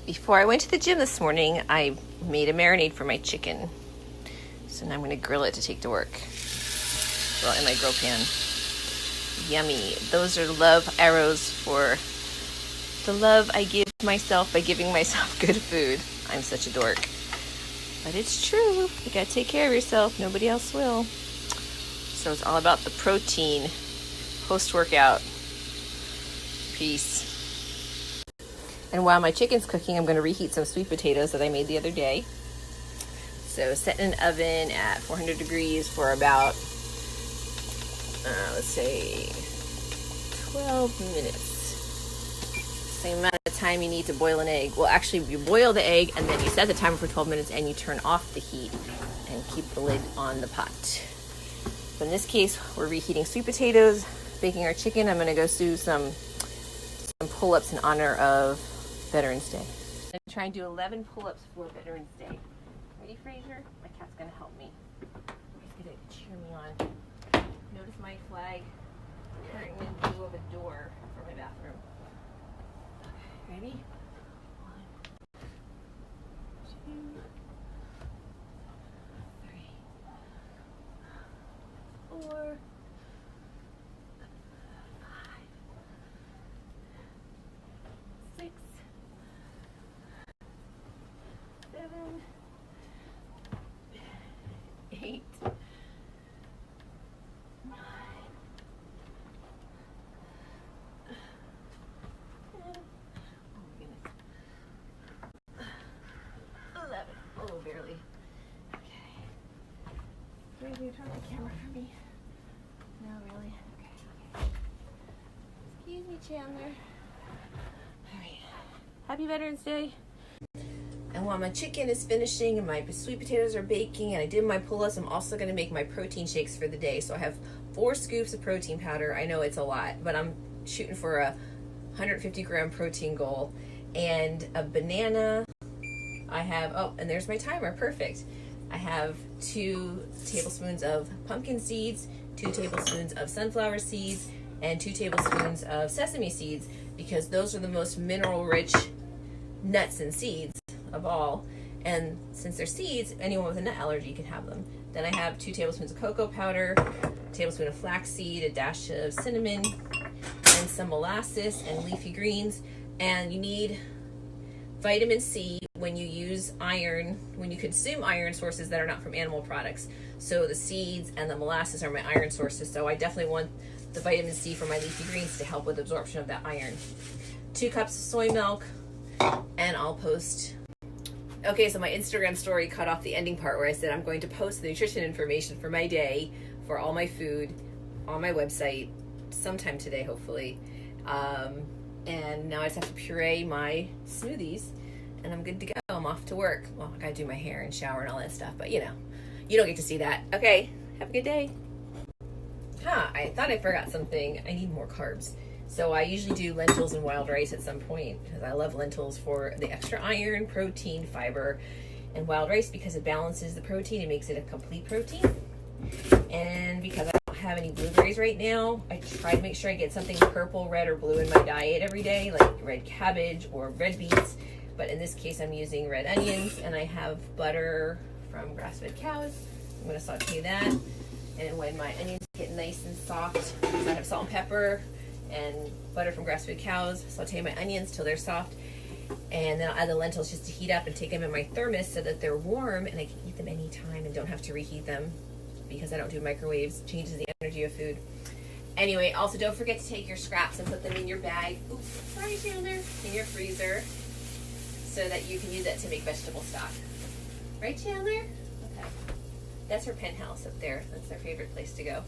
Before I went to the gym this morning, I made a marinade for my chicken. So now I'm going to grill it to take to work. Well, in my grill pan. Yummy. Those are love arrows for the love I give myself by giving myself good food. I'm such a dork. But it's true. You gotta take care of yourself. Nobody else will. So it's all about the protein post-workout. Peace. And while my chicken's cooking, I'm going to reheat some sweet potatoes that I made the other day. So set in an oven at 400 degrees for about, let's say, 12 minutes. Same amount of time you need to boil an egg. Well, actually, you boil the egg and then you set the timer for 12 minutes and you turn off the heat and keep the lid on the pot. So in this case, we're reheating sweet potatoes, baking our chicken. I'm going to go do some pull-ups in honor of Veterans Day. I'm going to try and do 11 pull-ups for Veterans Day. Ready, Fraser? My cat's going to help me. He's going to cheer me on. Notice my flag curtain in view of a door for my bathroom. Okay, ready? 1, 2, 3, 4, 6, 7, 8, 9, 10, 11. Oh, barely. Okay. Maybe turn the camera for me. No, really? Okay. Excuse me, Chandler. Alright. Happy Veterans Day. And while my chicken is finishing and my sweet potatoes are baking and I did my pull-ups, I'm also going to make my protein shakes for the day. So I have 4 scoops of protein powder. I know it's a lot, but I'm shooting for a 150 gram protein goal. And a banana. I have, oh, and there's my timer. Perfect. I have 2 tablespoons of pumpkin seeds, 2 tablespoons of sunflower seeds, and 2 tablespoons of sesame seeds, because those are the most mineral-rich nuts and seeds of all. And since they're seeds, anyone with a nut allergy can have them. Then I have 2 tablespoons of cocoa powder, a tablespoon of flaxseed, a dash of cinnamon, and some molasses and leafy greens. And you need vitamin C when you use iron, when you consume iron sources that are not from animal products. So the seeds and the molasses are my iron sources. So I definitely want the vitamin C from my leafy greens to help with absorption of that iron. 2 cups of soy milk, and I'll post. Okay, so my Instagram story cut off the ending part where I said I'm going to post the nutrition information for my day, for all my food, on my website sometime today, hopefully. And now I just have to puree my smoothies, and I'm good to go. I'm off to work. Well, I gotta do my hair and shower and all that stuff, but you know, you don't get to see that. Okay, have a good day. I thought I forgot something. I need more carbs. So I usually do lentils and wild rice at some point because I love lentils for the extra iron, protein, fiber, and wild rice because it balances the protein. It makes it a complete protein. And because I don't have any blueberries right now, I try to make sure I get something purple, red, or blue in my diet every day, like red cabbage or red beets. But in this case, I'm using red onions, and I have butter from grass-fed cows. I'm going to saute that. And when my onions get nice and soft, I have salt and pepper and butter from grass-fed cows. Saute my onions till they're soft. And then I'll add the lentils just to heat up and take them in my thermos so that they're warm and I can eat them anytime and don't have to reheat them because I don't do microwaves. Changes the energy of food. Anyway, also don't forget to take your scraps and put them in your bag. Oops, sorry, Chandler. In your freezer so that you can use that to make vegetable stock. Right, Chandler? Okay. That's her penthouse up there. That's their favorite place to go.